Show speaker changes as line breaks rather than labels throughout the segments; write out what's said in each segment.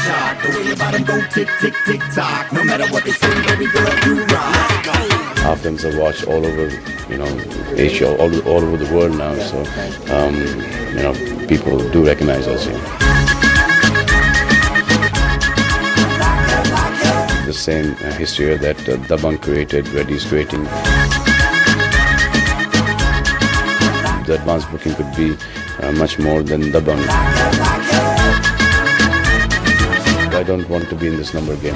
shot. The way your bottom go tick, tick, tick, tock. No matter what they say, baby girl, you rock.
Our films are watched all over, Asia, all over the world now. So, people do recognize us. The same history that Dabangg created, Reddy's creating. The advanced booking could be much more than Dabangg. I don't want to be in this number game.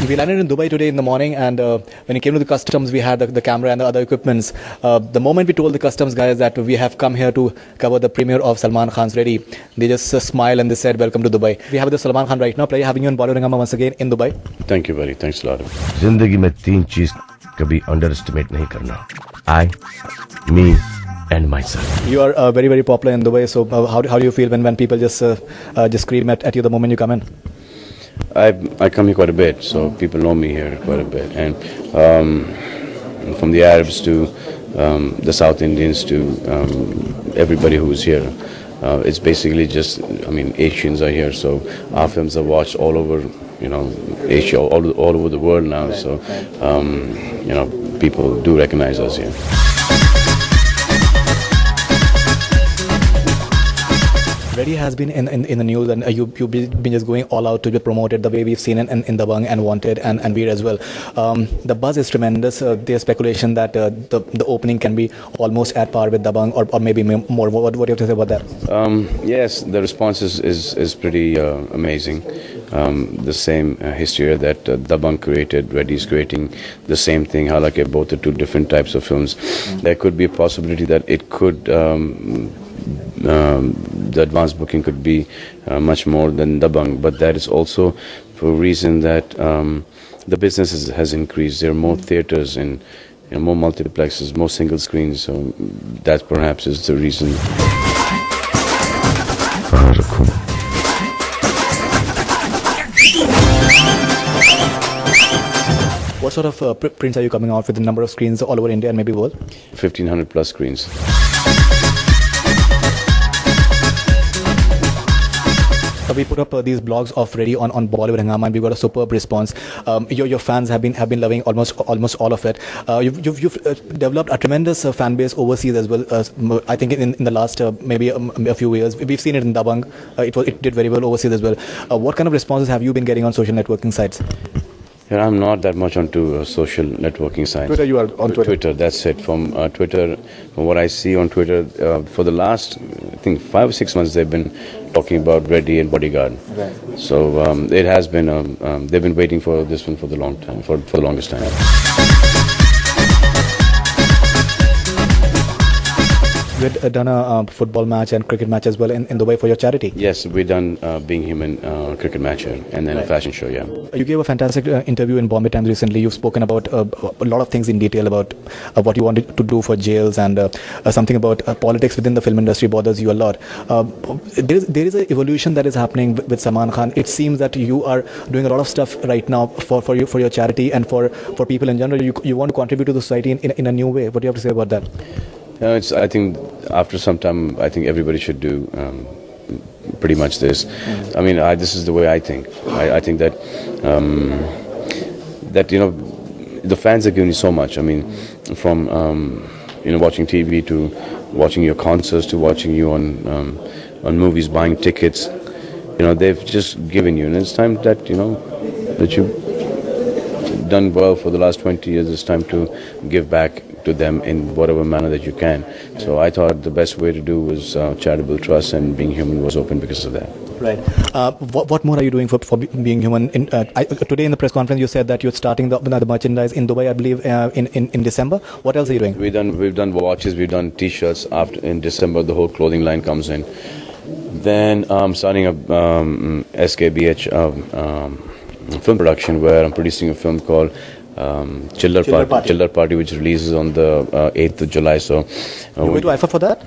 We landed in Dubai today in the morning, and when we came to the customs, we had the camera and the other equipments. The moment we told the customs guys that we have come here to cover the premiere of Salman Khan's Ready, they just smiled and they said, "Welcome to Dubai." We have the Salman Khan right now. Pleasure having you on Bollywood Hungama once again in Dubai.
Thank you, buddy. Thanks a lot.
जिंदगी में तीन चीज कभी underestimate नहीं करना. I, me, and myself.
You are very, very popular in Dubai. So how do you feel when people just scream at you the moment you come in?
I come here quite a bit, so people know me here quite a bit, and from the Arabs to the South Indians to everybody who's here, it's basically just, Asians are here, so our films are watched all over, Asia, all over the world now. So, people do recognize us here.
Ready has been in the news, and you've been just going all out to be promoted the way we've seen it in Dabangg and Wanted and Veer as well. The buzz is tremendous. There's speculation that the opening can be almost at par with Dabangg or maybe more. What do you have to say about that?
Yes, the response is pretty amazing. The same history that Dabangg created, Reddy's creating the same thing. Halake, both are two different types of films. There could be a possibility that it could. The advanced booking could be much more than Dabangg, but that is also for a reason that the business has increased. There are more theaters and more multiplexes, more single screens, so that perhaps is the reason.
What sort of prints are you coming out with, the number of screens all over India and maybe world?
1,500 plus screens.
We put up these blogs of Ready on Bollywood Hungama, and we got a superb response. Your fans have been loving almost all of it. You've developed a tremendous fan base overseas as well. I think in the last maybe a few years, we've seen it in Dabangg. It did very well overseas as well. What kind of responses have you been getting on social networking sites?
Yeah, I'm not that much onto social networking sites.
Twitter, you are on Twitter.
Twitter, that's it. From Twitter, from what I see on Twitter, for the last, I think, 5 or 6 months, they've been talking about Reddy and Bodyguard. Right. So it has been, they've been waiting for this one for the long time, for the longest time.
You had done a football match and cricket match as well in Dubai for your charity.
Yes, we done Being Human cricket match here, and then a fashion show, yeah.
You gave a fantastic interview in Bombay Times recently. You've spoken about a lot of things in detail about what you wanted to do for jails, and something about politics within the film industry bothers you a lot. There is an evolution that is happening with Salman Khan. It seems that you are doing a lot of stuff right now for your charity and for people in general. You want to contribute to the society in a new way. What do you have to say about that?
I think after some time, I think everybody should do pretty much this. This is the way I think. I think that the fans are giving you so much. From watching TV to watching your concerts to watching you on movies, buying tickets. They've just given you, and it's time that that you've done well for the last 20 years. It's time to give back to them in whatever manner that you can. So I thought the best way to do was charitable trust, and Being Human was open because of that.
Right. What more are you doing for Being Human? Today in the press conference, you said that you're starting the merchandise in Dubai, I believe, in December. What else are you doing?
We've done watches, we've done T-shirts. After in December, the whole clothing line comes in. Then starting up SKBH film production where I'm producing a film called Chiller Party, which releases on the 8th of July. So
You go to IFA for that?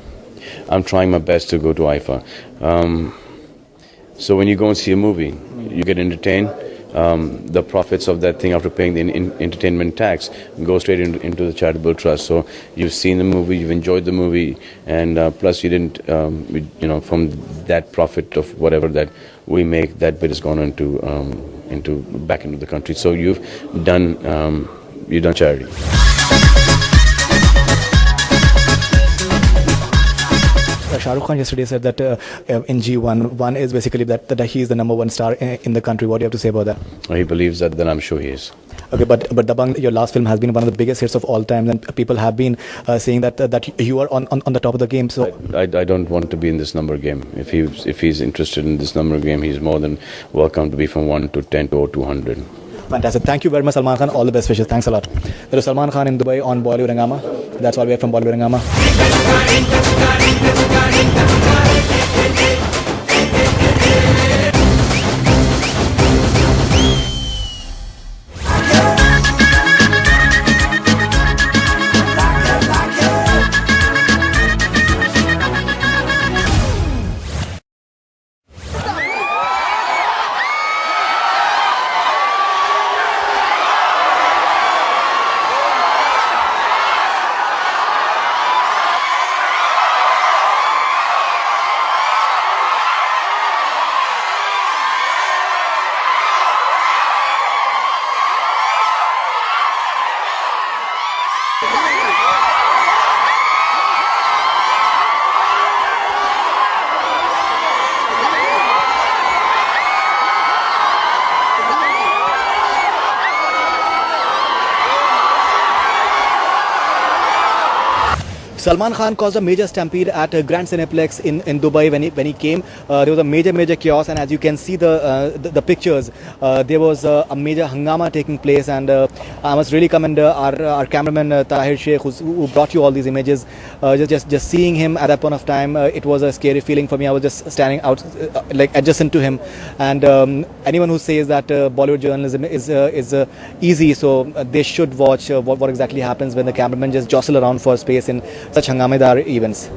I'm trying my best to go to IFA. So when you go and see a movie, you get entertained. The profits of that thing, after paying the entertainment tax, go straight into the charitable trust. So you've seen the movie, you've enjoyed the movie, and plus you didn't, from that profit of whatever that we make, that bit has gone into back into the country. So you've done charity.
Shah Rukh Khan yesterday said that in G1 is basically that he is the number one star in the country. What do you have to say about that?
He believes that, then I'm sure he is.
Okay, but Dabangg, your last film has been one of the biggest hits of all time, and people have been saying that you are on the top of the game. So
I don't want to be in this number game. If he's interested in this number game, he's more than welcome to be from 1 to 10 to 200.
Fantastic. Thank you very much, Salman Khan. All the best wishes. Thanks a lot. There is Salman Khan in Dubai on Bollywood Hungama. That's all we have from Bollywood Hungama. Salman Khan caused a major stampede at Grand Cineplex in Dubai when he came. There was a major chaos, and as you can see the pictures, there was a major hangama taking place. And I must really commend our cameraman Tahir Sheikh, who brought you all these images. Just seeing him at that point of time, it was a scary feeling for me. I was just standing out, like adjacent to him. And anyone who says that Bollywood journalism is easy, so they should watch what exactly happens when the cameramen just jostle around for space in such hangamedar events.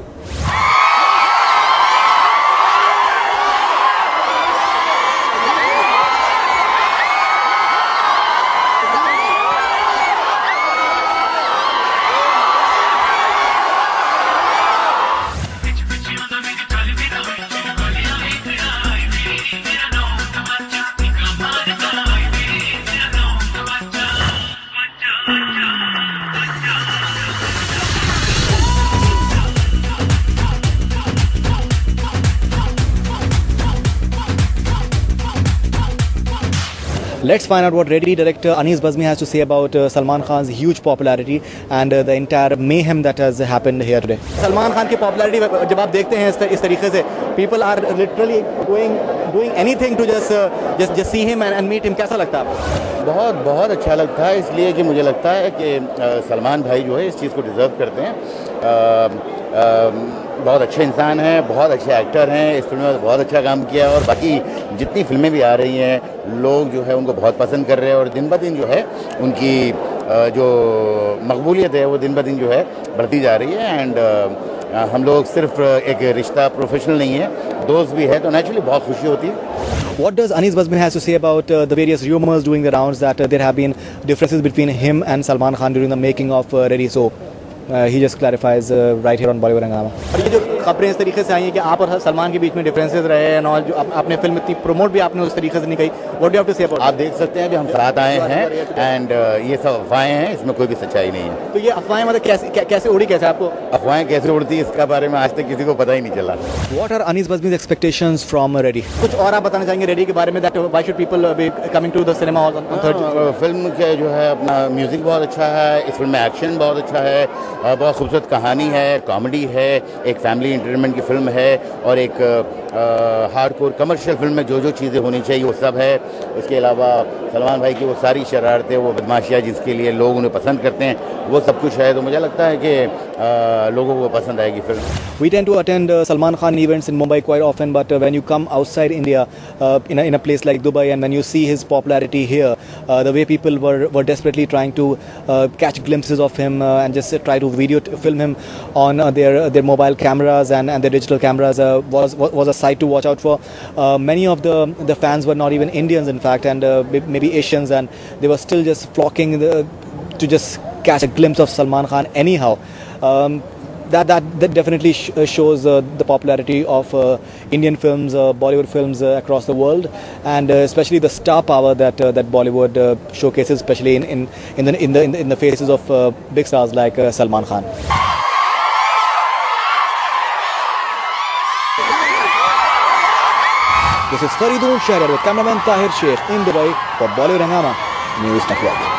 Let's find out what Ready director Anees Bazmi has to say about Salman Khan's huge popularity and the entire mayhem that has happened here today. Salman Khan की popularity जब आप देखते हैं इस तरीके से, people are literally doing anything to just see him and meet him. कैसा लगता है आपको?
बहुत अच्छा लगता है, इसलिए कि मुझे लगता है कि सलमान भाई जो है इस चीज़ को डिज़र्व करते हैं। बहुत अच्छे इंसान हैं, बहुत अच्छे एक्टर हैं, इस फिल्म में बहुत अच्छा काम किया और बाकी जितनी फिल्में भी आ रही हैं लोग जो है उनको बहुत पसंद कर रहे हैं और दिन ब दिन जो है उनकी जो मकबूलियत है वो दिन ब दिन जो है बढ़ती जा रही है। एंड हम लोग सिर्फ एक रिश्ता प्रोफेशनल नहीं है, दोस्त भी है, तो नेचुरली बहुत खुशी होती है।
What does Anees Bazmi has to say about the various rumors doing the rounds that there have been differences between him and Salman Khan during the making of Ready? So he just clarifies right here on Bollywood Hungama. और ये जो खबरें इस तरीके से आई हैं कि आप और सलमान के बीच में डिफरेंसेस रहे हैं और जो आपने फिल्म इतनी प्रमोट भी आपने उस तरीके से नहीं कही, what do you have to say about?
आप देख सकते हैं कि हम साथ आए हैं एंड ये सब अफवाहें हैं, इसमें कोई भी सच्चाई नहीं है।
तो ये अफवाहें मतलब कैसे उड़ी, कैसे आपको
अफवाहें कैसे उड़ती है इसका बारे में आज तक किसी को पता ही नहीं चला।
What are Anees Bazmi's expectations from Ready? कुछ और आप बताना चाहेंगे Ready के बारे में, that why should people be coming to the cinema on third?
Film के जो है अपना म्यूजिक बहुत अच्छा है, इस फिल्म में एक्शन बहुत अच्छा है, बहुत खूबसूरत कहानी है, कॉमेडी है, एक फैमिली एंटरटेनमेंट की फिल्म है और एक हार्डकोर कमर्शियल फिल्म में जो जो चीज़ें होनी चाहिए वो सब है। उसके अलावा सलमान भाई की वो सारी शरारतें, वो बदमाशियाँ जिसके लिए लोग उन्हें पसंद करते हैं, वो सब कुछ है। तो मुझे लगता है कि लोगों को पसंद आएगी film.
We tend to attend Salman Khan events in Mumbai quite often, but when you come outside India, in a place like Dubai, and when you see his popularity here, the way people were desperately trying to catch glimpses of him and just try to film him on their mobile cameras and their digital cameras was a sight to watch out for. Many of the fans were not even Indians, in fact, and maybe Asians, and they were still just flocking to just catch a glimpse of Salman Khan anyhow. That definitely shows the popularity of Indian films, Bollywood films across the world, and especially the star power that Bollywood showcases, especially in the faces of big stars like Salman Khan. This is Faridun Shahryar with cameraman Tahir Sheikh in Dubai for Bollywood Hangama News Network.